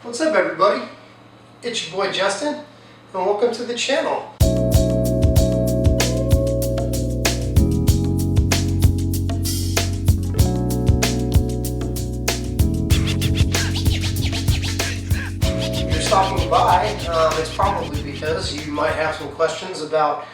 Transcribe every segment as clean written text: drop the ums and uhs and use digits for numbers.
What's up, everybody? It's your boy Justin, and welcome to the channel. If you're stopping by, it's probably because you might have some questions about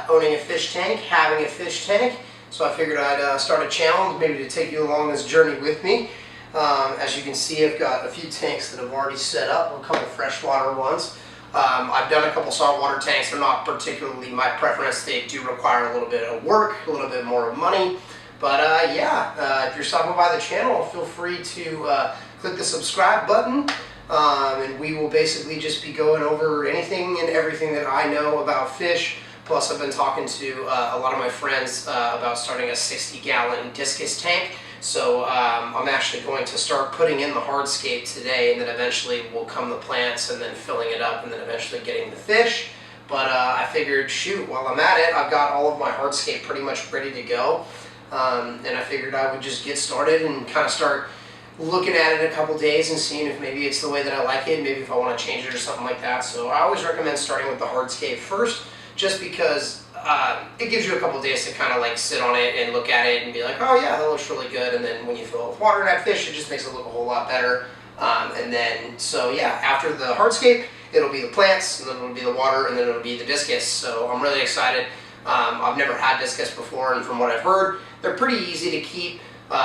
owning a fish tank, having a fish tank. So I figured I'd start a challenge, maybe to take you along this journey with me. As you can see, I've got a few tanks that I've already set up, a couple freshwater ones. I've done a couple saltwater tanks. They're not particularly my preference. They do require a little bit of work, a little bit more money. But if you're stopping by the channel, feel free to click the subscribe button. And we will basically just be going over anything and everything that I know about fish. Plus, I've been talking to a lot of my friends about starting a 60-gallon Discus tank. So I'm actually going to start putting in the hardscape today, and then eventually will come the plants, and then filling it up, and then eventually getting the fish. But I figured, shoot, while I'm at it, I've got all of my hardscape pretty much ready to go. And I figured I would just get started and kind of start looking at it a couple days and seeing if maybe it's the way that I like it, maybe if I want to change it or something like that. So I always recommend starting with the hardscape first, just because it gives you a couple days to kind of like sit on it and look at it and be like, oh yeah, that looks really good. And then when you fill it with water and add fish, it just makes it look a whole lot better. And then, so yeah, after the hardscape, it'll be the plants, and then it'll be the water, and then it'll be the discus. So I'm really excited. I've never had discus before, and from what I've heard, they're pretty easy to keep.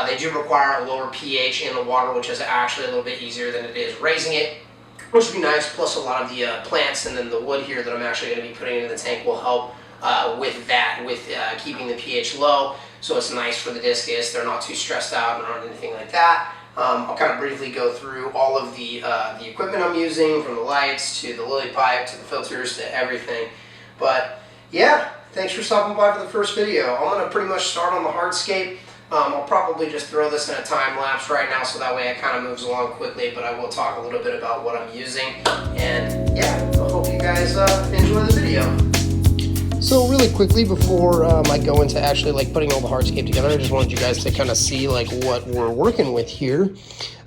They do require a lower pH in the water, which is actually a little bit easier than it is raising it, which would be nice. Plus a lot of the plants and then the wood here that I'm actually going to be putting into the tank will help with that, with keeping the pH low. So it's nice for the discus. They're not too stressed out or anything like that. I'll kind of briefly go through all of the equipment I'm using, from the lights to the lily pipe to the filters to everything. But yeah, thanks for stopping by for the first video. I'm going to pretty much start on the hardscape. I'll probably just throw this in a time lapse right now, so that way it kind of moves along quickly, but I will talk a little bit about what I'm using. And yeah, I hope you guys enjoy the video. So really quickly, before I go into actually like putting all the hardscape together, I just wanted you guys to kind of see like what we're working with here.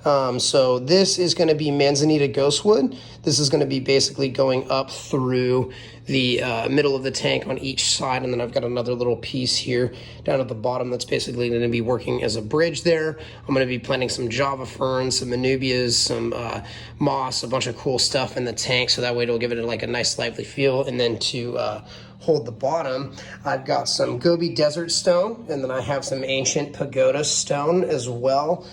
So this is going to be manzanita ghostwood. This is going to be basically going up through the middle of the tank on each side, and then I've got another little piece here down at the bottom that's basically going to be working as a bridge there. I'm going to be planting some java ferns, some manubias, some moss, a bunch of cool stuff in the tank, so that way it'll give it like a nice lively feel. And then to hold the bottom, I've got some Gobi desert stone, and then I have some ancient pagoda stone as well.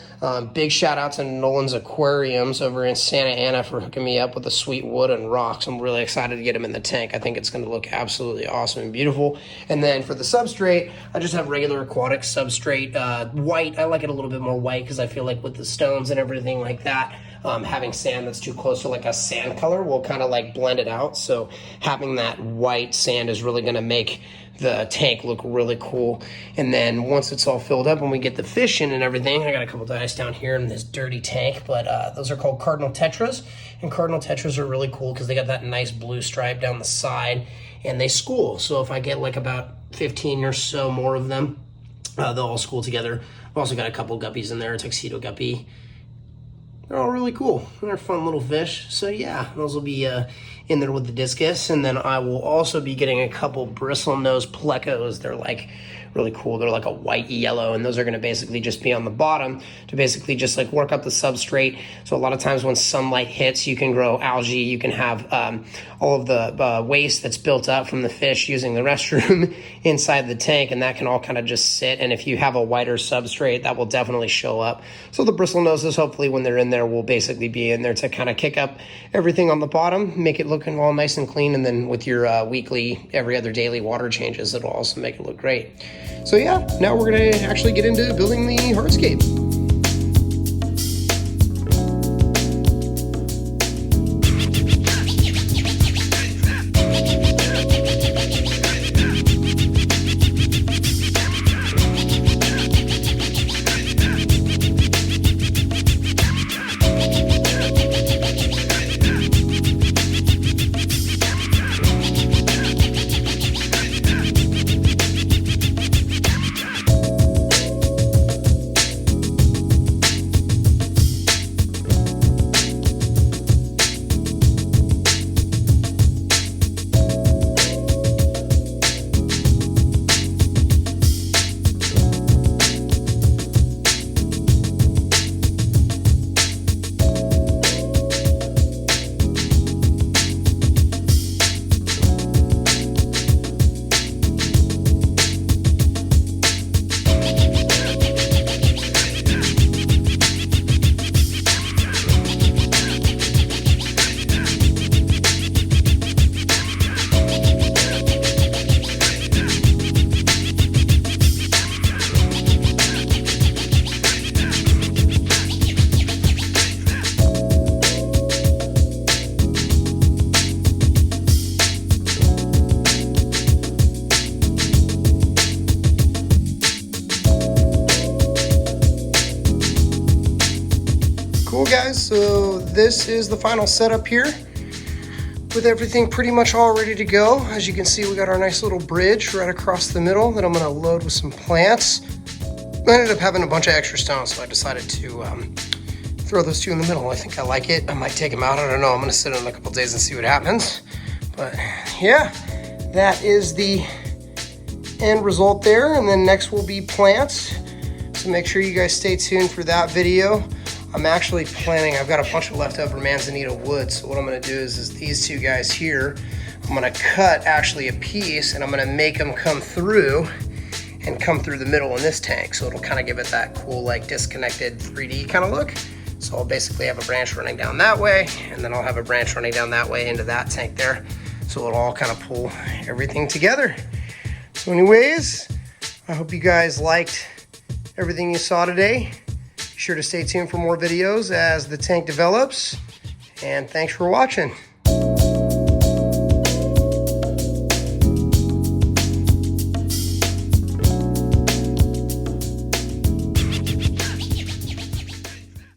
Big shout out to Nolan's Aquariums over in Santa Ana for hooking me up with the sweet wood and rocks. I'm really excited to get them in the tank. I think it's going to look absolutely awesome and beautiful. And then for the substrate, I just have regular aquatic substrate, white. I like it a little bit more white because I feel like with the stones and everything like that, having sand that's too close to like a sand color will kind of like blend it out. So having that white sand is really going to make the tank look really cool. And then once it's all filled up and we get the fish in and everything, I got a couple dice down here in this dirty tank, but those are called cardinal tetras. And cardinal tetras are really cool because they got that nice blue stripe down the side, and they school. So if I get like about 15 or so more of them, they'll all school together. I've also got a couple guppies in there, a tuxedo guppy. They're all really cool. They're fun little fish. So yeah, those will be in there with the discus. And then I will also be getting a couple bristlenose plecos. They're like really cool. They're like a white yellow, and those are going to basically just be on the bottom to basically just like work up the substrate. So a lot of times when sunlight hits, you can grow algae. You can have all of the waste that's built up from the fish using the restroom inside the tank, and that can all kind of just sit. And if you have a whiter substrate, that will definitely show up. So the bristlenoses, hopefully when they're in there, will basically be in there to kind of kick up everything on the bottom, make it look all nice and clean. And then with your weekly, every other daily water changes, it'll also make it look great. So yeah, now we're going to actually get into building the hardscape. this is the final setup here with everything pretty much all ready to go. As you can see, we got our nice little bridge right across the middle that I'm gonna load with some plants. I ended up having a bunch of extra stones, so I decided to throw those two in the middle. I think I like it. I might take them out, I don't know. I'm gonna sit in a couple days and see what happens. But yeah, that is the end result there. And then next will be plants. So make sure you guys stay tuned for that video. I'm actually planning, I've got a bunch of leftover manzanita wood. So what I'm gonna do is these two guys here, I'm gonna cut actually a piece and I'm gonna make them come through the middle in this tank. So it'll kind of give it that cool, like disconnected 3D kind of look. So I'll basically have a branch running down that way, and then I'll have a branch running down that way into that tank there. So it'll all kind of pull everything together. So anyways, I hope you guys liked everything you saw today. Be sure to stay tuned for more videos as the tank develops, and thanks for watching.